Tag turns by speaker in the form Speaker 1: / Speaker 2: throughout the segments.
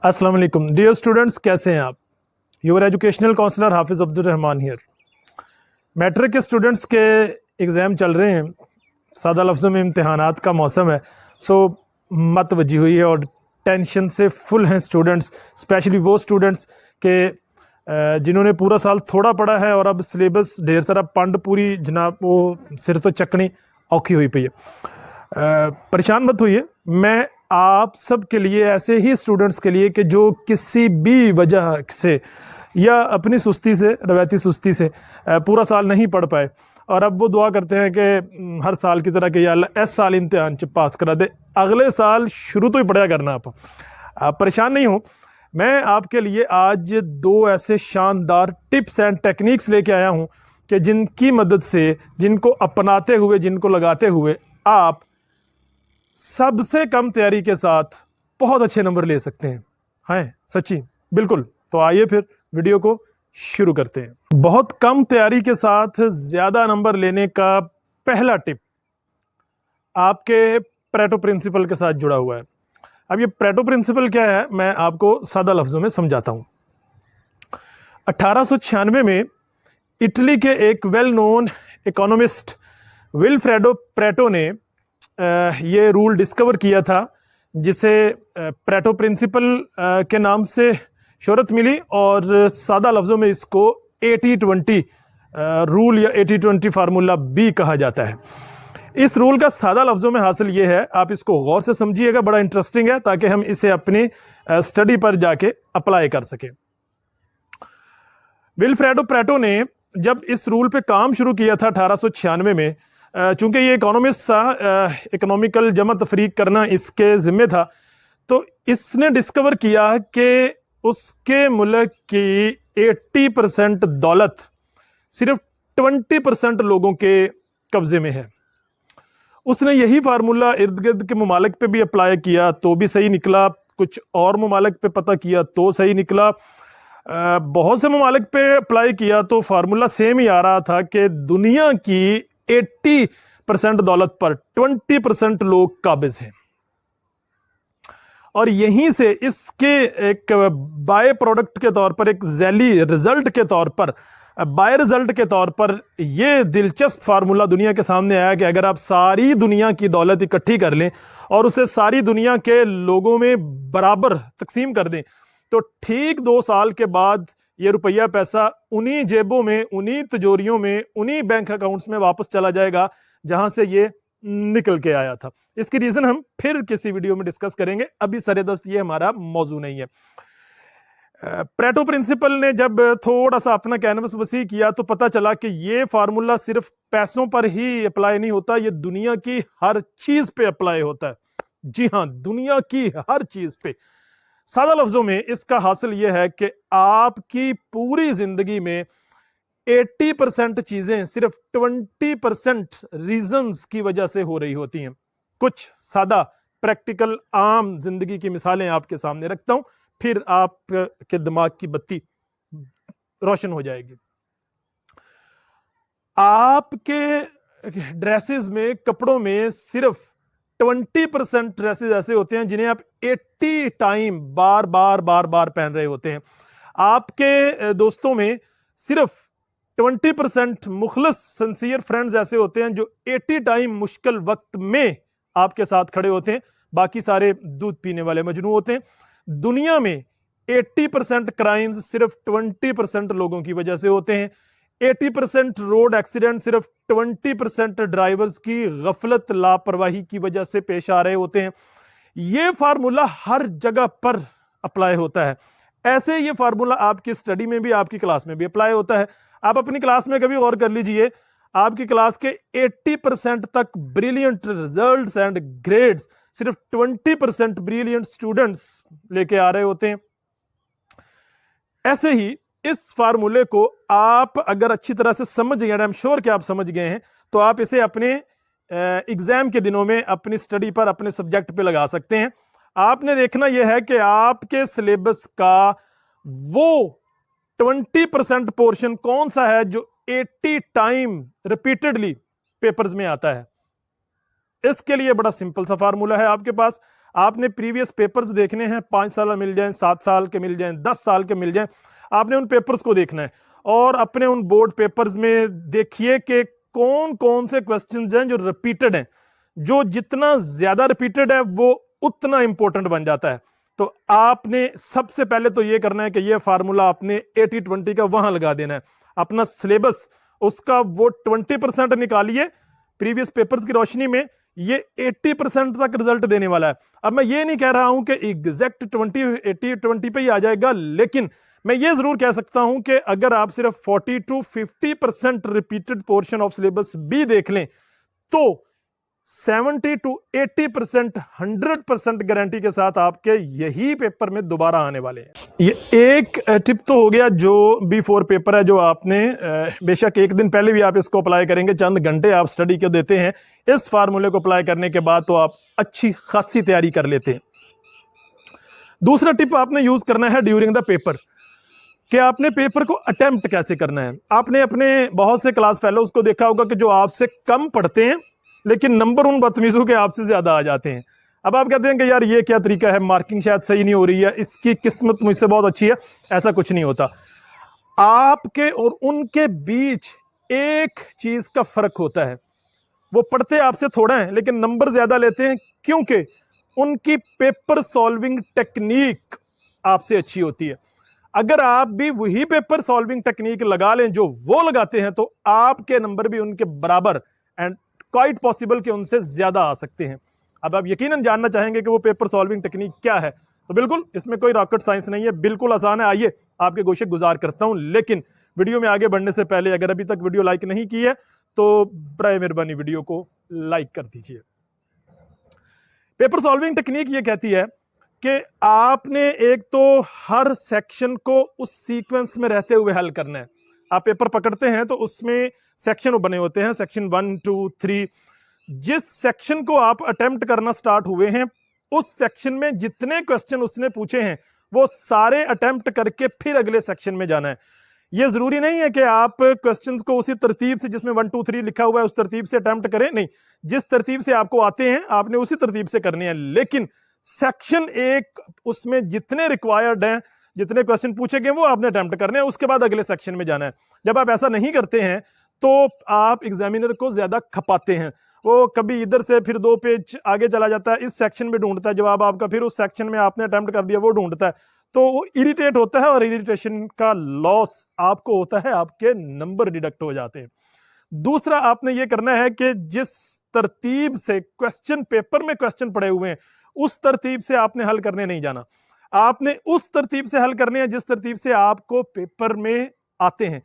Speaker 1: अस्सलाम वालेकुम dear students, कैसे हैं आप। योर एजुकेशनल काउंसलर हाफिज़ अब्दुल रहमान हियर। मैट्रिक के स्टूडेंट्स के एग्ज़ाम चल रहे हैं। सादा लफ्ज़ों में इम्तहानात का मौसम है। सो मत वजी हुई है और टेंशन से फुल हैं स्टूडेंट्स, स्पेशली वो स्टूडेंट्स के जिन्होंने पूरा साल थोड़ा पढ़ा है और अब सिलेबस ढेर सारा पंड पूरी जनाब वो सिर तो चकनी औखी हुई पई है। परेशान मत होइए, मैं आप सब के लिए, ऐसे ही स्टूडेंट्स के लिए कि जो किसी भी वजह से या अपनी सुस्ती से, रवायती सुस्ती से पूरा साल नहीं पढ़ पाए और अब वो दुआ करते हैं कि हर साल की तरह कि या अल्लाह इस साल इम्तिहान च पास करा दे, अगले साल शुरू तो ही पढ़ा करना। आप परेशान नहीं हो। मैं आपके लिए आज दो ऐसे शानदार टिप्स एंड टेक्निक्स लेके आया हूँ कि जिनकी मदद से, जिनको अपनाते हुए, जिनको लगाते हुए आप सबसे कम तैयारी के साथ बहुत अच्छे नंबर ले सकते हैं। हैं सच्ची, बिल्कुल। तो आइए फिर वीडियो को शुरू करते हैं। बहुत कम तैयारी के साथ ज्यादा नंबर लेने का पहला टिप आपके प्रेटो प्रिंसिपल के साथ जुड़ा हुआ है। अब ये प्रेटो प्रिंसिपल क्या है, मैं आपको सादा लफ्जों में समझाता हूं। 1896 में इटली के एक well known economist Vilfredo Preto ने ये रूल डिस्कवर किया था, जिसे प्रेटो प्रिंसिपल के नाम से शोहरत मिली और सादा लफ्ज़ों में इसको 80-20 रूल या 80-20 फार्मूला भी कहा जाता है। इस रूल का सादा लफ्ज़ों में हासिल ये है, आप इसको गौर से समझिएगा, बड़ा इंटरेस्टिंग है, ताकि हम इसे अपनी स्टडी पर जाके अप्लाई कर सकें। विल्फ्रेडो प्रेटो ने जब इस रूल पे काम शुरू किया था 1896 में, चूंकि ये इकोनॉमिस्ट था, इकोनॉमिकल जमा तफरीक करना इसके ज़िम्मे था, तो इसने डिस्कवर किया कि उसके मुल्क की 80% दौलत सिर्फ 20% लोगों के कब्जे में है। उसने यही फार्मूला इर्द गिर्द के ममालिक पे भी अप्लाई किया तो भी सही निकला, कुछ और ममालिक पे पता किया तो सही निकला, बहुत से ममालिक पे अप्लाई किया तो फार्मूला सेम ही आ रहा था कि दुनिया की 80% दौलत पर 20% लोग काबिज हैं। और यहीं से इसके एक बाय प्रोडक्ट के तौर पर, एक जैली रिजल्ट के तौर पर, बाय रिजल्ट के तौर पर यह दिलचस्प फार्मूला दुनिया के सामने आया कि अगर आप सारी दुनिया की दौलत इकट्ठी कर लें और उसे सारी दुनिया के लोगों में बराबर तकसीम कर दें, तो ठीक 2 साल के बाद ये रुपया पैसा उन्हीं जेबों में, उन्हीं तिजोरियों में, उन्हीं बैंक अकाउंट्स में वापस चला जाएगा जहां से ये निकल के आया था। इसकी रीजन हम फिर किसी वीडियो में डिस्कस करेंगे, अभी सरेदस्त ये हमारा मौजू नहीं है। प्रेटो प्रिंसिपल ने जब थोड़ा सा अपना कैनवस वसी किया तो पता चला कि ये फार्मूला सिर्फ पैसों पर ही अप्लाई नहीं होता, ये दुनिया की हर चीज पे अप्लाई होता है। जी हां, दुनिया की हर चीज पे। सादा लफ्जों में इसका हासिल यह है कि आपकी पूरी जिंदगी में 80% चीजें सिर्फ 20% रीजंस की वजह से हो रही होती हैं। कुछ सादा प्रैक्टिकल आम जिंदगी की मिसालें आपके सामने रखता हूं, फिर आपके दिमाग की बत्ती रोशन हो जाएगी। आपके ड्रेसेस में, कपड़ों में सिर्फ 20% ड्रेसेस ऐसे होते हैं जिन्हें आप 80 टाइम बार बार बार बार पहन रहे होते हैं। आपके दोस्तों में सिर्फ 20% मुखलस सिंसियर फ्रेंड्स ऐसे होते हैं जो 80 टाइम मुश्किल वक्त में आपके साथ खड़े होते हैं, बाकी सारे दूध पीने वाले मजनू होते हैं। दुनिया में 80% क्राइम्स सिर्फ 20% लोगों की वजह से होते हैं। 80% रोड एक्सीडेंट सिर्फ 20% ड्राइवर्स की गफलत, लापरवाही की वजह से पेश आ रहे होते हैं। यह फार्मूला हर जगह पर अप्लाई होता है। ऐसे ये फार्मूला आपकी स्टडी में भी, आपकी क्लास में भी अप्लाई होता है। आप अपनी क्लास में कभी गौर कर लीजिए, आपकी क्लास के 80% तक ब्रिलियंट रिजल्ट्स एंड ग्रेड्स सिर्फ 20% ब्रिलियंट स्टूडेंट्स लेके आ रहे होते हैं। ऐसे ही इस फार्मूले को आप अगर अच्छी तरह से समझ गए, आई एम श्योर कि आप समझ गए हैं, तो आप इसे अपने एग्जाम के दिनों में अपनी स्टडी पर, अपने सब्जेक्ट पे लगा सकते हैं। आपने देखना यह है कि आपके सिलेबस का वो 20% पोर्शन कौन सा है जो 80 टाइम रिपीटेडली पेपर्स में आता है। इसके लिए बड़ा सिंपल सा फार्मूला है आपके पास। आपने प्रीवियस पेपर्स देखने हैं, 5 साल मिल जाएं, 7 साल के मिल जाएं, 10 साल के मिल जाएं, आपने उन पेपर्स को देखना है और अपने उन बोर्ड पेपर्स में देखिए कि कौन कौन से क्वेश्चंस हैं जो रिपीटेड हैं। जो जितना ज्यादा रिपीटेड है वो उतना इंपॉर्टेंट बन जाता है। तो आपने सबसे पहले तो ये करना है कि ये फार्मूला आपने 80-20 का वहां लगा देना है। अपना सिलेबस उसका वो 20% निकालिए प्रीवियस पेपर्स की रोशनी में, ये 80% तक रिजल्ट देने वाला है। अब मैं ये नहीं कह रहा हूं कि एग्जैक्ट 80-20 पे ही आ जाएगा, लेकिन मैं ये जरूर कह सकता हूं कि अगर आप सिर्फ 40-50% रिपीटेड पोर्शन ऑफ सिलेबस भी देख लें तो 70-80%, 100% गारंटी के साथ आपके यही पेपर में दोबारा आने वाले हैं। ये एक टिप तो हो गया जो B4 पेपर है, जो आपने बेशक एक दिन पहले भी आप इसको अप्लाई करेंगे, चंद घंटे आप स्टडी के देते हैं, इस फार्मूले को अप्लाई करने के बाद तो आप अच्छी खासी तैयारी कर लेते हैं। दूसरा टिप आपने यूज करना है ड्यूरिंग द पेपर, कि आपने पेपर को अटेम्प्ट कैसे करना है। आपने अपने बहुत से क्लास फेलोज को देखा होगा कि जो आपसे कम पढ़ते हैं लेकिन नंबर उन बदतमीजों के आपसे ज्यादा आ जाते हैं। अब आप कहते हैं कि यार ये क्या तरीका है, मार्किंग शायद सही नहीं हो रही है, इसकी किस्मत मुझसे बहुत अच्छी है। ऐसा कुछ नहीं होता। आपके और उनके बीच एक चीज का फर्क होता है, वो पढ़ते आपसे थोड़ा है लेकिन नंबर ज्यादा लेते हैं, क्योंकि उनकी पेपर सॉल्विंग टेक्निक आपसे अच्छी होती है। अगर आप भी वही पेपर सॉल्विंग टेक्निक लगा लें जो वो लगाते हैं तो आपके नंबर भी उनके बराबर एंड क्वाइट पॉसिबल कि उनसे ज्यादा आ सकते हैं। अब आप यकीनन जानना चाहेंगे कि वो पेपर सॉल्विंग टेक्निक क्या है, तो बिल्कुल इसमें कोई रॉकेट साइंस नहीं है, बिल्कुल आसान है। आइए आपके गोशे गुजार करता हूं, लेकिन वीडियो में आगे बढ़ने से पहले अगर अभी तक वीडियो लाइक नहीं की है तो बराए मेहरबानी वीडियो को लाइक कर दीजिए। पेपर सॉल्विंग टेक्निक ये कहती है कि आपने एक तो हर सेक्शन को उस सीक्वेंस में रहते हुए हल करना है। आप पेपर पकड़ते हैं तो उसमें सेक्शन बने होते हैं, सेक्शन 1, 2, 3। जिस सेक्शन को आप अटेम्प्ट करना स्टार्ट हुए हैं उस सेक्शन में जितने क्वेश्चन उसने पूछे हैं वो सारे अटेम्प्ट करके फिर अगले सेक्शन में जाना है। यह जरूरी नहीं है कि आप क्वेश्चंस को उसी तरतीब से जिसमें 1, 2, 3 लिखा हुआ है उस तरतीब से अटेम्प्ट करें, नहीं, जिस तरतीब से आपको आते हैं आपने उसी तरतीब से करनी है। लेकिन सेक्शन एक उसमें जितने रिक्वायर्ड हैं, जितने क्वेश्चन पूछे गए वो आपने अटेम्प्ट करने हैं, उसके बाद अगले सेक्शन में जाना है। जब आप ऐसा नहीं करते हैं तो आप एग्जामिनर को ज्यादा खपाते हैं। वो कभी इधर से फिर 2 पेज आगे चला जाता है, इस सेक्शन में ढूंढता है जवाब आपका, फिर उस सेक्शन में आपने अटेम्प्ट कर दिया वो ढूंढता है, तो वो इरिटेट होता है और इरिटेशन का लॉस आपको होता है, आपके नंबर डिडक्ट हो जाते हैं। दूसरा आपने ये करना है कि जिस तरतीब से क्वेश्चन पेपर में क्वेश्चन पड़े हुए हैं उस तरतीब से आपने हल करने नहीं जाना। आपने उस तरतीब से हल करने हैं जिस तरतीब से आपको पेपर में आते हैं।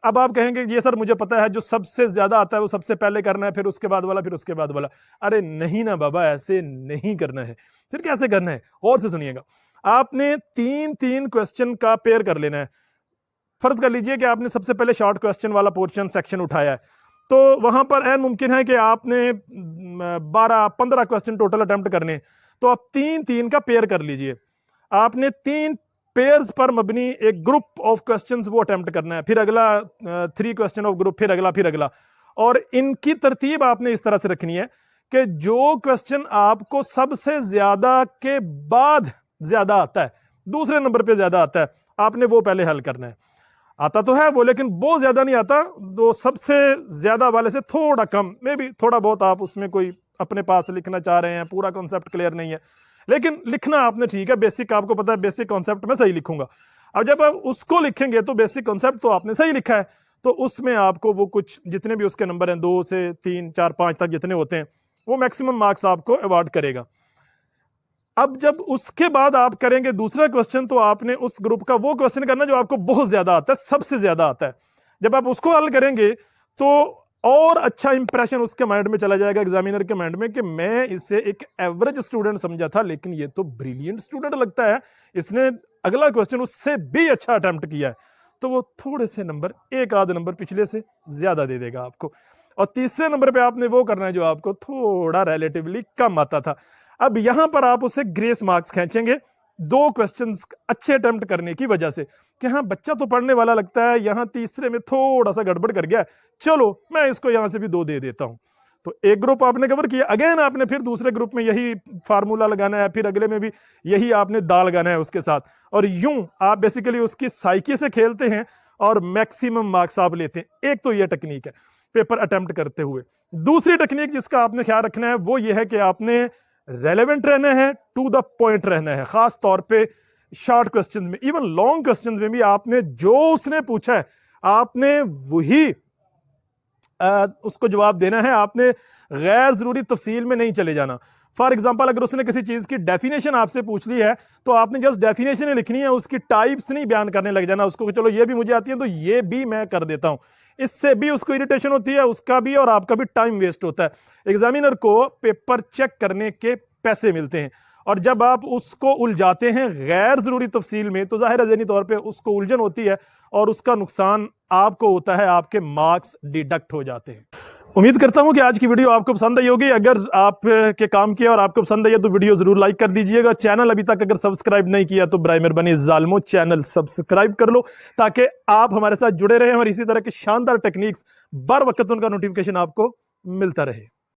Speaker 1: अब आप कहेंगे ये सर मुझे पता है जो सबसे ज्यादा आता है वो सबसे पहले करना है, फिर उसके बाद वाला, फिर उसके बाद वाला। अरे नहीं ना बाबा, ऐसे नहीं करना है। फिर कैसे करना है, और से सुनिएगा। आपने 3-3 क्वेश्चन का पेयर कर लेना है। फर्ज कर लीजिए कि आपने सबसे पहले शॉर्ट क्वेश्चन वाला पोर्शन सेक्शन उठाया है, तो वहां पर ऐन मुमकिन है कि आपने 12-15 क्वेश्चन टोटल अटेम्प्ट करने, तो आप 3-3 का पेयर कर लीजिए। आपने 3 पेयर्स पर मबनी एक ग्रुप ऑफ क्वेश्चंस वो अटेम्प्ट करना है, फिर अगला 3 क्वेश्चन ऑफ ग्रुप, फिर अगला, फिर अगला। और इनकी तरतीब आपने इस तरह से रखनी है कि जो क्वेश्चन आपको सबसे ज्यादा के बाद ज्यादा आता है, दूसरे नंबर पे ज्यादा आता है, आपने वो पहले हल करना है। आता तो है वो, लेकिन बहुत ज्यादा नहीं आता, तो सबसे ज्यादा वाले से थोड़ा कम, मे भी थोड़ा बहुत आप उसमें कोई अपने पास लिखना चाह रहे हैं, पूरा कॉन्सेप्ट क्लियर नहीं है, लेकिन लिखना आपने ठीक है, बेसिक आपको पता है, बेसिक कॉन्सेप्ट में सही लिखूंगा। अब जब आप उसको लिखेंगे तो बेसिक कॉन्सेप्ट तो आपने सही लिखा है, तो उसमें आपको वो कुछ जितने भी उसके नंबर हैं 2 से 3, 4, 5 तक जितने होते हैं वो मैक्सिमम मार्क्स आपको अवार्ड करेगा। अब जब उसके बाद आप करेंगे दूसरा क्वेश्चन, तो आपने उस ग्रुप का वो क्वेश्चन करना जो आपको बहुत ज्यादा आता है, सबसे ज्यादा आता है। जब आप उसको हल करेंगे तो और अच्छा इंप्रेशन उसके माइंड में चला जाएगा, एग्जामिनर के माइंड में, कि मैं इसे एक एवरेज स्टूडेंट समझा था लेकिन ये तो ब्रिलियंट स्टूडेंट लगता है, इसने अगला क्वेश्चन उससे भी अच्छा अटेम्प्ट किया है। तो वो थोड़े से नंबर, 1-आध नंबर पिछले से ज्यादा दे देगा आपको। और तीसरे नंबर पे आपने वो करना है जो आपको थोड़ा रिलेटिवली कम आता था। अब यहां पर आप उसे ग्रेस मार्क्स खींचेंगे 2 क्वेश्चंस अच्छे अटेम्प्ट करने की वजह से, कि हाँ बच्चा तो पढ़ने वाला लगता है, यहां तीसरे में थोड़ा सा गड़बड़ कर गया, चलो मैं इसको यहां से भी 2 दे देता हूं। तो एक ग्रुप आपने कवर किया, अगेन आपने फिर दूसरे ग्रुप में यही फार्मूला लगाना है, फिर अगले में भी यही आपने दाल लगाना है उसके साथ, और यूं आप बेसिकली उसकी साइकी से खेलते हैं और मैक्सिमम मार्क्स आप लेते हैं। एक तो ये टेक्निक है पेपर अटेम्प्ट करते हुए। दूसरी टेक्निक जिसका आपने ख्याल रखना है वो ये है कि आपने रेलेवेंट रहना है, टू द पॉइंट रहना है, खास तौर पे शॉर्ट क्वेश्चन में, इवन लॉन्ग क्वेश्चन में भी आपने जो उसने पूछा है आपने वही उसको जवाब देना है। आपने गैर जरूरी तफसील में नहीं चले जाना। फॉर एग्जाम्पल अगर उसने किसी चीज की डेफिनेशन आपसे पूछ ली है तो आपने जस्ट डेफिनेशन ही लिखनी है, उसकी टाइप्स नहीं बयान करने लग जाना उसको कि चलो ये भी मुझे आती है तो ये भी मैं कर देता हूं। इससे भी उसको इरिटेशन होती है, उसका भी और आपका भी टाइम वेस्ट होता है। एग्जामिनर को पेपर चेक करने के पैसे मिलते हैं, और जब आप उसको उलझाते हैं गैर जरूरी तफसील में तो जाहिर है ज़हनी तौर पे उसको उलझन होती है और उसका नुकसान आपको होता है, आपके मार्क्स डिडक्ट हो जाते हैं। उम्मीद करता हूं कि आज की वीडियो आपको पसंद आई होगी। अगर आप के काम किया और आपको पसंद आई तो वीडियो जरूर लाइक कर दीजिएगा। चैनल अभी तक अगर सब्सक्राइब नहीं किया तो बराए मेहरबानी जालिमो चैनल सब्सक्राइब कर लो, ताकि आप हमारे साथ जुड़े रहें और इसी तरह के शानदार टेक्निक्स बर वक्त उनका नोटिफिकेशन आपको मिलता रहे।